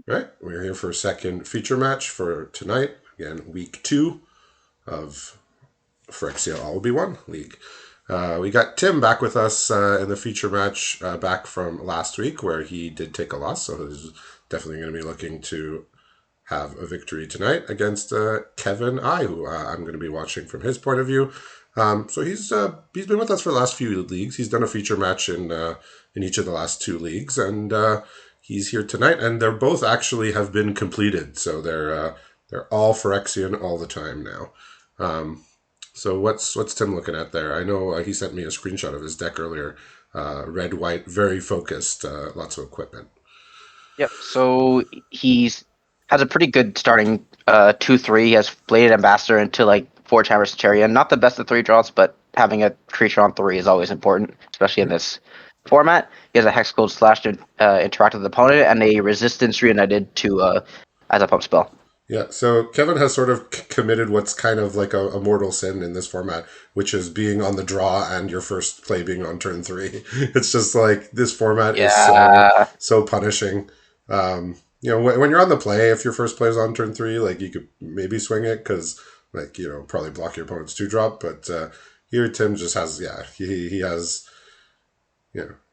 Right, we're here for a second feature match for tonight. Again, week 2 of Phyrexia All Will Be One League. We got Tim back with us in the feature match back from last week where he did take a loss, so he's definitely going to be looking to have a victory tonight against Kevin I, who I'm going to be watching from his point of view. So he's been with us for the last few leagues. He's done a feature match in each of the last 2 leagues, and he's here tonight. And they're both actually have been completed, so they're all Phyrexian all the time now. So what's Tim looking at there? I know he sent me a screenshot of his deck earlier. Red, white, very focused, lots of equipment. Yep. So he's has a pretty good starting 2-3. He has Bladed Ambassador into like 4 Chambers Chariot. Not the best of 3 draws, but having a creature on 3 is always important, especially in this format. He has a Hex Gold Slash to interact with the opponent and a Resistance Reunited to as a pump spell. Yeah, so Kevin has sort of committed what's kind of like a mortal sin in this format, which is being on the draw and your first play being on turn 3. It's just like this format is Yeah. so punishing. When you're on the play, if your first play is on turn 3, like you could maybe swing it because probably block your opponent's 2-drop. But here Tim just has he has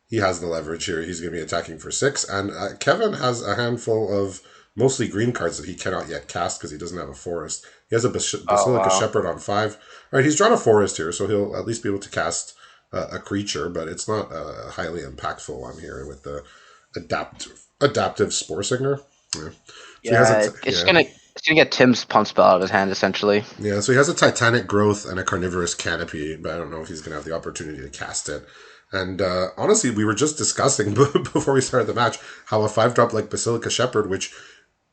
he has the leverage here. He's going to be attacking for 6, and Kevin has a handful of mostly green cards that he cannot yet cast because he doesn't have a forest. He has a Oh Basilica wow. Shepherd on 5. All right, he's drawn a forest here, so he'll at least be able to cast a creature, but it's not a highly impactful one here with the adaptive Spore Singer. Yeah. So he has Yeah. It's gonna get Tim's pump spell out of his hand essentially. so he has a Titanic Growth and a Carnivorous Canopy, but I don't know if he's going to have the opportunity to cast it. And honestly, we were just discussing before we started the match how a 5-drop like Basilica Shepherd, which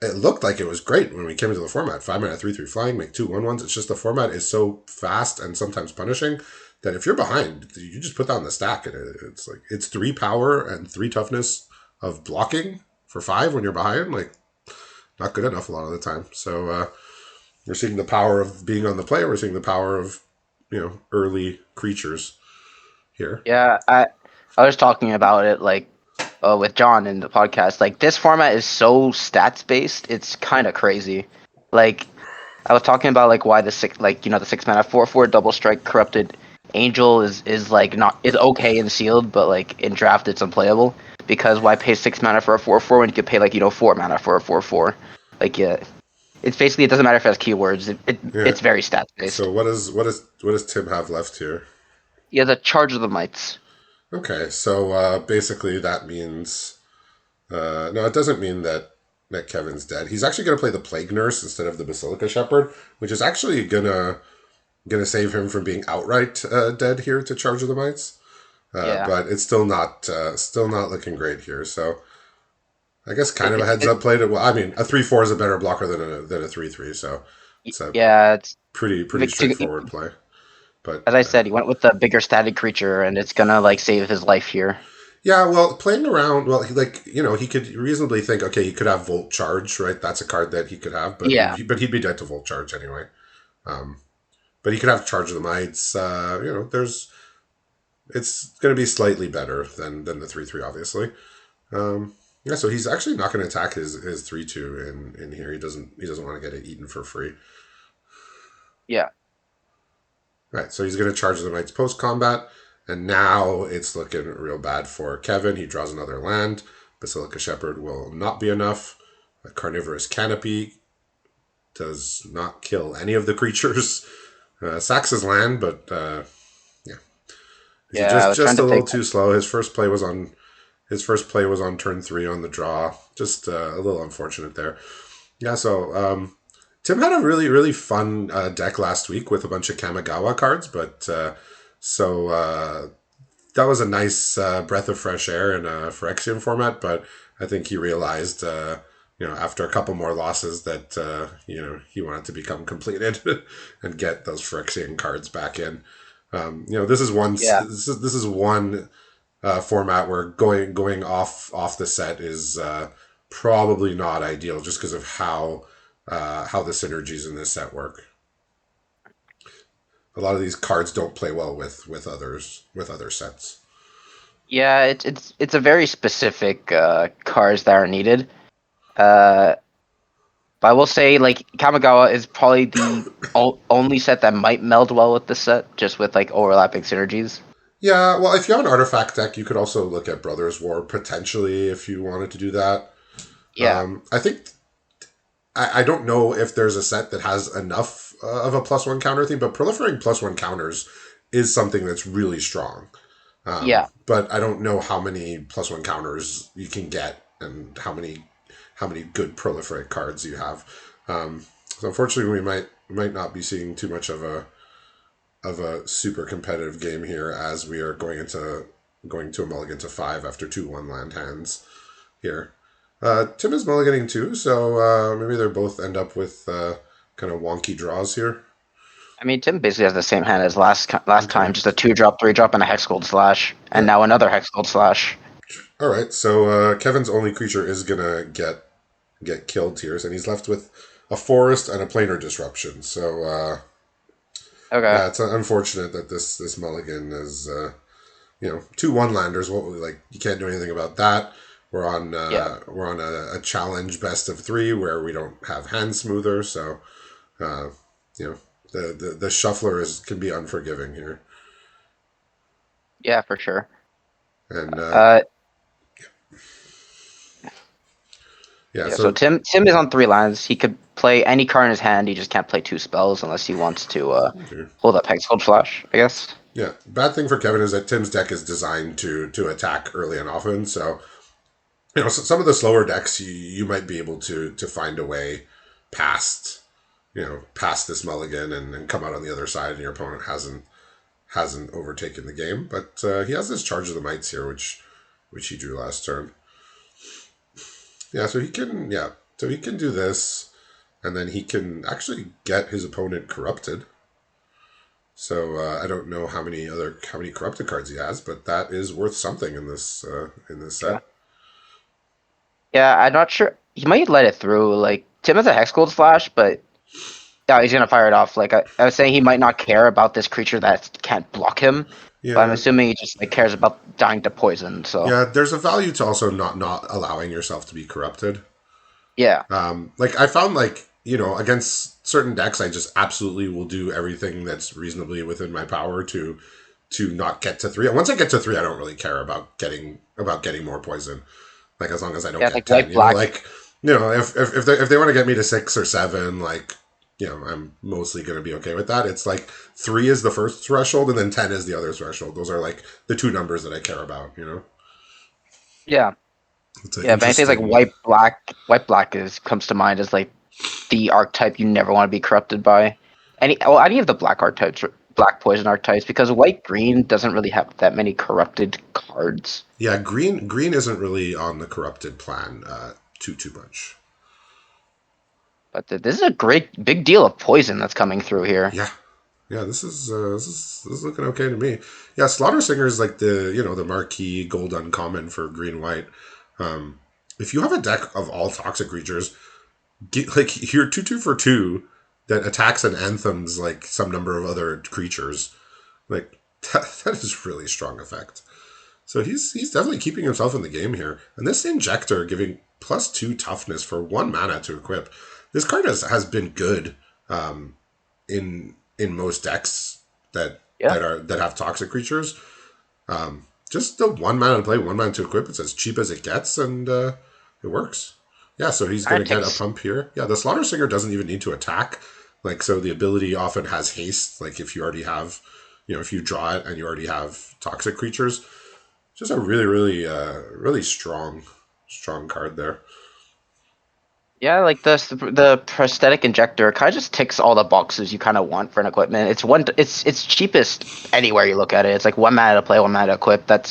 it looked like it was great when we came into the format. 5 mana, 3/3 flying, make 2/1/1s. It's just the format is so fast and sometimes punishing that if you're behind, you just put down the stack. And it's like it's 3 power and 3 toughness of blocking for 5 when you're behind. Like not good enough a lot of the time. So we're seeing the power of being on the play. We're seeing the power of early creatures here. Yeah. I was talking about it like with John in the podcast. Like this format is so stats based. It's kind of crazy. Like I was talking about like why the the 6 mana 4/4 double strike corrupted angel is like not is okay in sealed, but like in draft it's unplayable because why pay 6 mana for a 4/4 when you could pay 4 mana for a 4/4? Like yeah, it's basically it doesn't matter if it has keywords. Yeah. It's very stats based. So what does Tim have left here? He has a charge of the mites. Okay, so basically that means no, it doesn't mean that Kevin's dead. He's actually going to play the Plague Nurse instead of the Basilica Shepherd, which is actually gonna save him from being outright dead here to Charge of the Mites. Yeah. But it's still not looking great here. So I guess kind It, of a it, heads it, up play. Well, I mean, a 3/4 is a better blocker than a 3/3. So it's a yeah, it's pretty straightforward play. But as I said, he went with the bigger static creature, and it's gonna like save his life here. yeah, well, playing around, well, he could reasonably think, okay, he could have Volt Charge, right? That's a card that he could have, but Yeah. he'd be dead to Volt Charge anyway. Um, but he could have Charge of the Mites. It's going to be slightly better than the 3/3, obviously. Yeah, so he's actually not going to attack his 3/2 in here. He doesn't want to get it eaten for free. Yeah. Right, so he's going to charge the Knights post combat, and now it's looking real bad for Kevin. He draws another land. Basilica Shepherd will not be enough. A Carnivorous Canopy does not kill any of the creatures. Sacks his land, but yeah, he's Yeah, I was trying just to a little think. too slow. His first play was on turn 3 on the draw. Just a little unfortunate there. Yeah, so Tim had a really, really fun deck last week with a bunch of Kamigawa cards, but that was a nice breath of fresh air in a Phyrexian format, but I think he realized, after a couple more losses that, he wanted to become completed and get those Phyrexian cards back in. This is one, Yeah. this is one format where going off the set is probably not ideal just because of how the synergies in this set work. A lot of these cards don't play well with other sets. Yeah, it's a very specific cards that are needed. Uh, but I will say, like, Kamigawa is probably the only set that might meld well with this set, just with like overlapping synergies. Yeah, well, if you have an artifact deck, you could also look at Brothers War potentially if you wanted to do that. Yeah, I think I don't know if there's a set that has enough of a plus one counter theme, but proliferating plus one counters is something that's really strong. yeah, But I don't know how many plus one counters you can get and how many good proliferate cards you have. So unfortunately, we might not be seeing too much of a super competitive game here as we are going to a mulligan to 5 after 2-1 land hands here. Tim is mulliganing too, so maybe they both end up with kind of wonky draws here. I mean, Tim basically has the same hand as last Okay. time, just a 2-drop, 3-drop, and a Hex Gold Slash, and Yeah. now another Hex Gold Slash. All right. So Kevin's only creature is gonna get killed here, and he's left with a forest and a planar disruption. So Okay. yeah, it's unfortunate that this mulligan is two one landers. What like you can't do anything about that. Yeah. We're on a challenge best of 3 where we don't have hand smoother, so uh, you know the shuffler can be unforgiving here, Yeah, for sure. and Uh, yeah. yeah. So So Tim is on 3 lands. He could play any card in his hand. He just can't play 2 spells unless he wants to okay. hold up Hex Gold Slash, I guess. Yeah, bad thing for Kevin is that Tim's deck is designed to attack early and often. So some of the slower decks you might be able to find a way past past this mulligan and come out on the other side, and your opponent hasn't overtaken the game. But he has this Charge of the Mites here, which he drew last turn. Yeah, so he can do this, and then he can actually get his opponent corrupted. So I don't know how many corrupted cards he has, but that is worth something in this Yeah. set. Yeah, I'm not sure. He might let it through. Like Tim has a Hex Gold Slash, but yeah, he's gonna fire it off. Like I was saying, he might not care about this creature that can't block him, but I'm Yeah, assuming he just like cares about dying to poison. So yeah. There's a value to also not allowing yourself to be corrupted. yeah, Like I found against certain decks, I just absolutely will do everything that's reasonably within my power to not get to 3. And once I get to 3, I don't really care about getting more poison. Like as long as I don't yeah, get like 10, white black. if they want to get me to 6 or 7, I'm mostly going to be okay with that. It's like 3 is the first threshold, and then 10 is the other threshold. Those are like the two numbers that I care about. Yeah, It's an yeah. But anything like interesting. white black is comes to mind as like the archetype you never want to be corrupted by. Any of the black archetypes, black poison archetypes, because white green doesn't really have that many corrupted cards. Yeah, green isn't really on the corrupted plan too much. But this is a great big deal of poison that's coming through here. Yeah, yeah. This is looking okay to me. Yeah, Slaughter Singer is like the marquee gold uncommon for green white. If you have a deck of all toxic creatures, you're 2/2 for 2 that attacks and anthems like some number of other creatures. Like that is really strong effect. So he's definitely keeping himself in the game here. And this Injector giving +2 toughness for 1 mana to equip. This card has been good in most decks that Yeah, that have toxic creatures. Just the 1 mana to play, 1 mana to equip. It's as cheap as it gets, and it works. Yeah, so he's kind gonna of get a takes. pump here. Yeah, the Slaughter Singer doesn't even need to attack. Like so, the ability often has haste. Like if you already have, if you draw it and you already have toxic creatures, just a really, really, really strong card there. Yeah, like the prosthetic injector kind of just ticks all the boxes you kind of want for an equipment. It's cheapest anywhere you look at it. It's like 1 mana to play, 1 mana to equip. And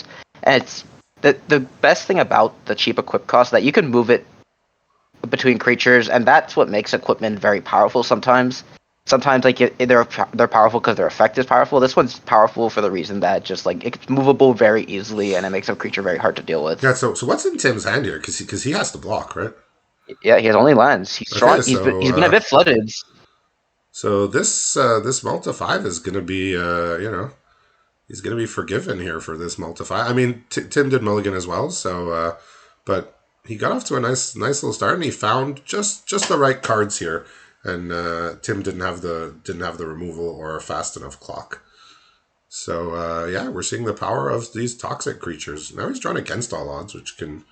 it's the best thing about the cheap equip cost that you can move it between creatures, and that's what makes equipment very powerful. Sometimes like they're powerful because their effect is powerful. This one's powerful for the reason that just like it's movable very easily, and it makes a creature very hard to deal with. Yeah. So what's in Tim's hand here? Because he has to block, right? Yeah, he has only lands. He's strong. Okay. So He's been a bit flooded. this multi-5 is gonna be he's gonna be forgiven here for this multi-5. I mean, Tim did Mulligan as well. So but he got off to a nice little start, and he found just the right cards here. And Tim didn't have the removal or a fast enough clock. So yeah, we're seeing the power of these toxic creatures. Now he's drawn against all odds, which can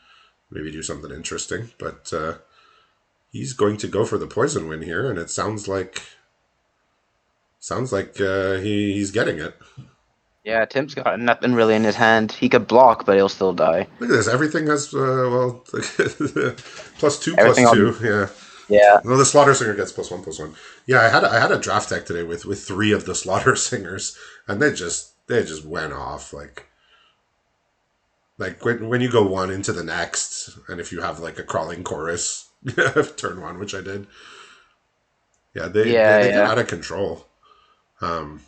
maybe do something interesting. But he's going to go for the poison win here, and it sounds like he's getting it. Yeah, Tim's got nothing really in his hand. He could block, but he'll still die. Look at this. Everything has plus two, Everything plus on. two. Yeah. Yeah, No, the Slaughter Singer gets +1/+1. Yeah, I had a draft deck today with three of the Slaughter Singers, and they just went off like when you go one into the next, and if you have like a crawling chorus turn one, which I did, yeah, they they, yeah, they get yeah. out of control. Um,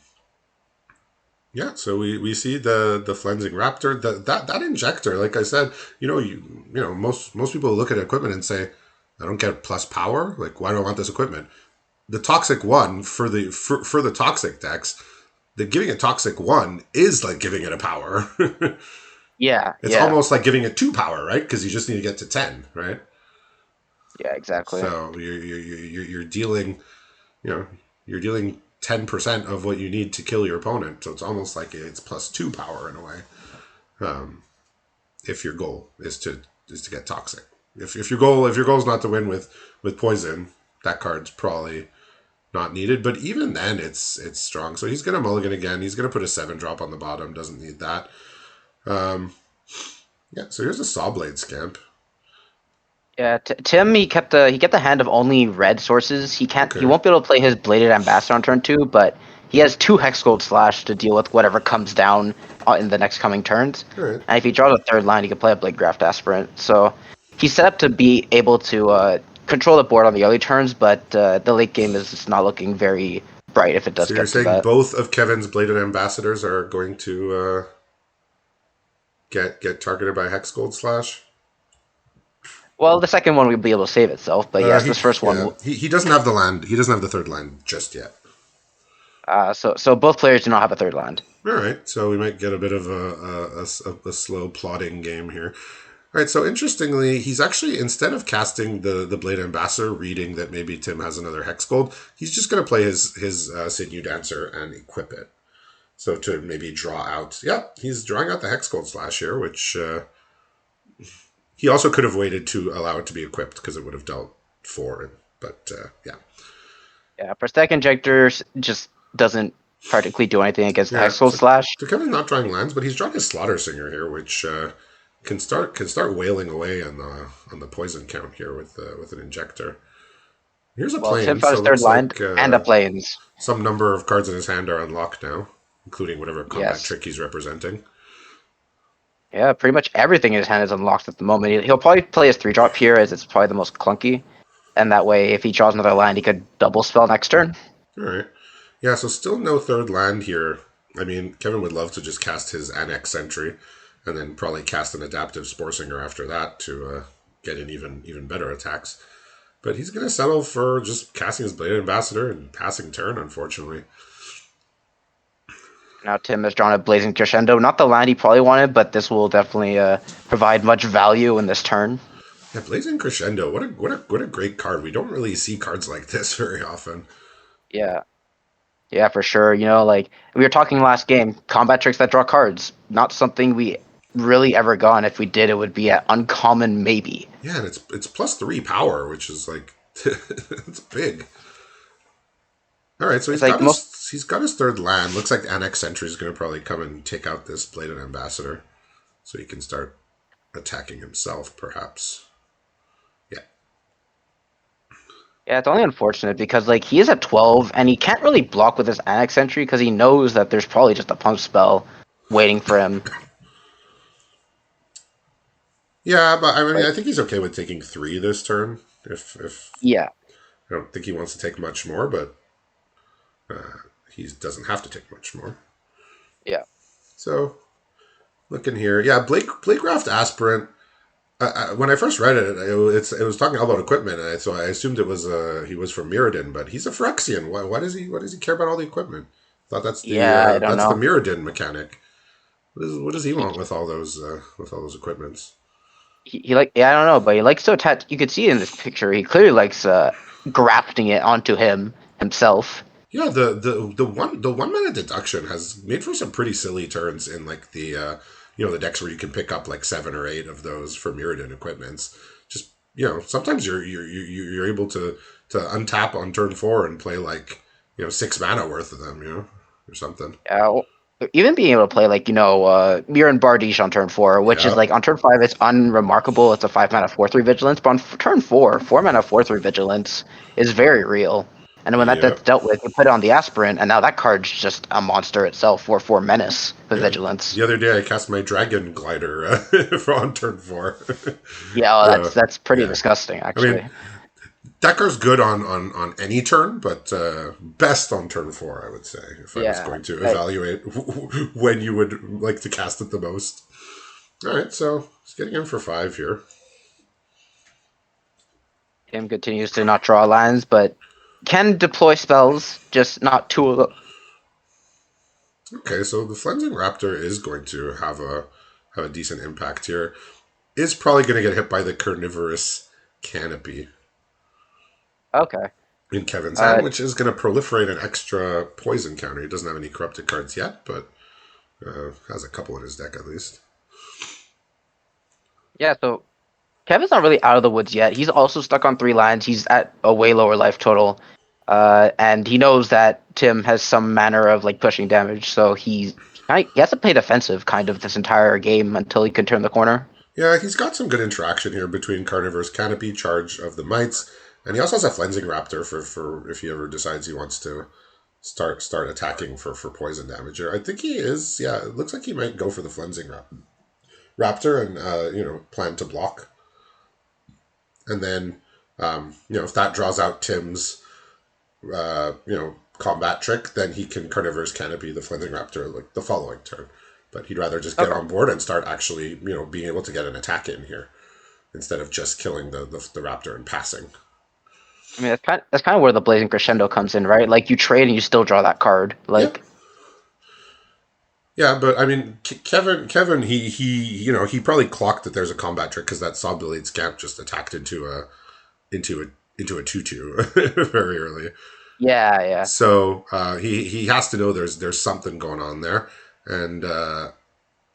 yeah, so we see the Flensing Raptor, that injector. Like I said, most people look at equipment and say, I don't get plus power. Like, why do I want this equipment? The toxic one for the toxic decks, the giving it toxic one is like giving it a power. Yeah, It's yeah, almost like giving it two power, right? Because you just need to get to 10, right? yeah, exactly. So you're dealing, you know, you're dealing 10% of what you need to kill your opponent. So it's almost like it's +2 power in a way. Um, if your goal is to get toxic. If your goal is not to win with poison, that card's probably not needed. But even then, it's strong. So he's gonna mulligan again. He's gonna put a 7-drop on the bottom. Doesn't need that. Um, yeah. So here's a Sawblade Scamp. Yeah, Tim, he kept the hand of only red sources. He Okay. won't be able to play his Bladed Ambassador on turn 2, but he has 2 Hex Gold Slash to deal with whatever comes down in the next coming turns. All right. And if he draws a third line, he can play a Blade Graft Aspirant. So he's set up to be able to control the board on the early turns, but the late game is just not looking very bright if it does So you're get to saying that. both of Kevin's Bladed Ambassadors are going to get targeted by Hex Gold Slash? Well, the second one will be able to save itself, but yes, He this first one. yeah he doesn't have the land. He doesn't have the third land just yet. So both players do not have a third land. All right, so we might get a bit of a slow plodding game here. All right, so interestingly, he's actually, instead of casting the Blade Ambassador, reading that maybe Tim has another Hex Gold, he's just going to play his Sinew Dancer and equip it. So to maybe draw out, yeah, he's drawing out the Hex Gold Slash here, which he also could have waited to allow it to be equipped because it would have dealt 4. But yeah, Yeah, Prosthetic Injector just doesn't practically do anything against the yeah. Hexal So, Slash. so Kevin's not drawing lands, but he's drawing his Slaughter Singer here, which can start wailing away on the poison count here with an injector. Here's a Well, Tim plane, found so his it third looks line like and a Plains. some number of cards in his hand are unlocked now, including whatever combat Yes. trick he's representing. Yeah, pretty much everything in his hand is unlocked at the moment. He'll probably play his 3-drop here as it's probably the most clunky. And that way, if he draws another land, he could double spell next turn. All right, yeah. So still no third land here. I mean, Kevin would love to just cast his Annex Sentry, and then probably cast an Adaptive Spore Singer after that to get in even better attacks. But he's going to settle for just casting his Bladed Ambassador and passing turn, unfortunately. Now Tim has drawn a Blazing Crescendo. Not the land he probably wanted, but this will definitely provide much value in this turn. Yeah, Blazing Crescendo. What a great card. We don't really see cards like this very often. Yeah. Yeah, for sure. You know, like we were talking last game, combat tricks that draw cards. Not something we really ever got. And if we did, it would be at uncommon maybe. Yeah, and it's +3 power, which is like it's big. All right, so It's like most. he's got his third land. Looks like Annex Sentry is going to probably come and take out this Bladed Ambassador, so he can start attacking himself, perhaps. Yeah, Yeah, it's only unfortunate because like he is at 12 and he can't really block with his Annex Entry because he knows that there's probably just a punch spell waiting for him. yeah, but I mean, Like, I think he's okay with taking 3 this turn. If yeah, I don't think he wants to take much more, but he doesn't have to take much more. yeah, So looking here, yeah, Blake Raft Aspirant. When I first read it was talking all about equipment, so I assumed it was he was from Mirrodin, but he's a Phyrexian. Why does he care about all the equipment? I thought yeah. I don't that's the know. Mirrodin mechanic. What does he want with all those equipments? he like yeah, I don't know, but he likes to attach. You could see in this picture, he clearly likes grafting it onto himself. Yeah, the one mana deduction has made for some pretty silly turns in like the the decks where you can pick up like 7 or 8 of those for Mirrodin equipments. Just sometimes you're able to untap on turn 4 and play like 6 mana worth of them, or something. Yeah, even being able to play like Mir and Bardiche on turn 4, which is Yeah, like on turn 5, it's unremarkable. It's a 5 mana 4/3 vigilance, but on turn 4, 4 mana 4/3 vigilance is very real. And when yeah, that's dealt with, you put it on the aspirant, and now that card's just a monster itself for 4 menace with yeah. vigilance. The other day I cast my Dragon Glider for on turn 4. Yeah, oh, uh, that's pretty yeah, disgusting, I mean actually. Decker's good on any turn, but best on turn 4, I would say, if I was Yeah, going to evaluate when you would like to cast it the most. All right, so it's getting in for 5 here. Tim continues to not draw lines, but can deploy spells, just not two of them. Okay, so the Flensing Raptor is going to have a decent impact here. Is probably going to get hit by the Carnivorous Canopy Okay. in Kevin's hand, Uh, which is going to proliferate an extra poison counter. He doesn't have any corrupted cards yet, but has a couple in his deck at least. yeah, so Kevin's not really out of the woods yet. He's also stuck on 3 lines. He's at a way lower life total. And he knows that Tim has some manner of like pushing damage, so he has to play defensive kind of this entire game until he can turn the corner. Yeah, he's got some good interaction here between Carnivore's Canopy, Charge of the Mites, and he also has a Flensing Raptor for if he ever decides he wants to start attacking for poison damage. Here, I think he is. Yeah, it looks like he might go for the Raptor and plan to block, and then if that draws out Tim's combat trick, then he can Carnivore's Canopy the Flensing Raptor like the following turn. But he'd rather just get Okay. on board and start actually being able to get an attack in here instead of just killing the raptor and passing. I mean, that's kind of where the Blazing Crescendo comes in, right? Like you trade and you still draw that card. Yeah, Like yeah, but I mean, Kevin, he probably clocked that there's a combat trick because that Saw Blade Scamp just attacked into a 2/2 very early. yeah, yeah. So he has to know there's something going on there, and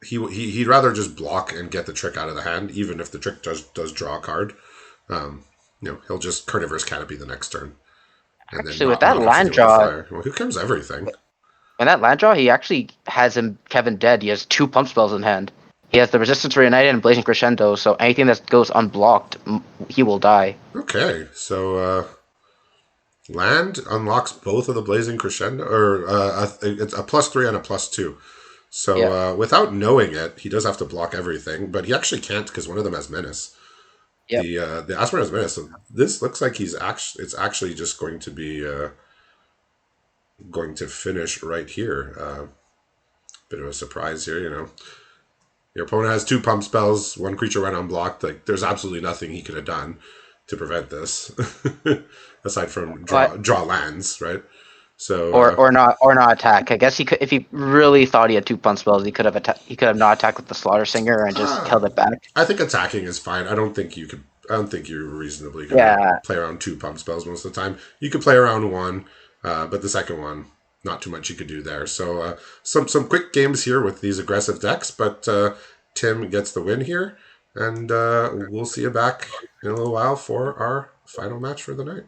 he'd rather just block and get the trick out of the hand, even if the trick does draw a card. Um, he'll just Carnivorous Canopy the next turn, and then Actually, with not that have to land deal with the draw, fire. Well, here comes everything. when that land draw, he actually has Kevin dead. He has 2 pump spells in hand. He has the Resistance Reunited and Blazing Crescendo, so anything that goes unblocked, he will die. Okay, so land unlocks both of the Blazing Crescendo, or it's a +3 and a +2. So Yeah. without knowing it, he does have to block everything, but he actually can't because one of them has menace. Yep. The Aspirant has menace, so this looks like it's actually just going to be going to finish right here. Bit of a surprise here, Your opponent has 2 pump spells, 1 creature went unblocked. Like there's absolutely nothing he could have done to prevent this, aside from But draw lands, right? So or not attack. I guess he could if he really thought he had 2 pump spells, he could have not attacked with the Slaughter Singer and just held it back. I think attacking is fine. I don't think you could. I don't think you're reasonably gonna Yeah. play around 2 pump spells most of the time. You could play around one, but the second one, not too much you could do there. So some quick games here with these aggressive decks, but Tim gets the win here, and we'll see you back in a little while for our final match for the night.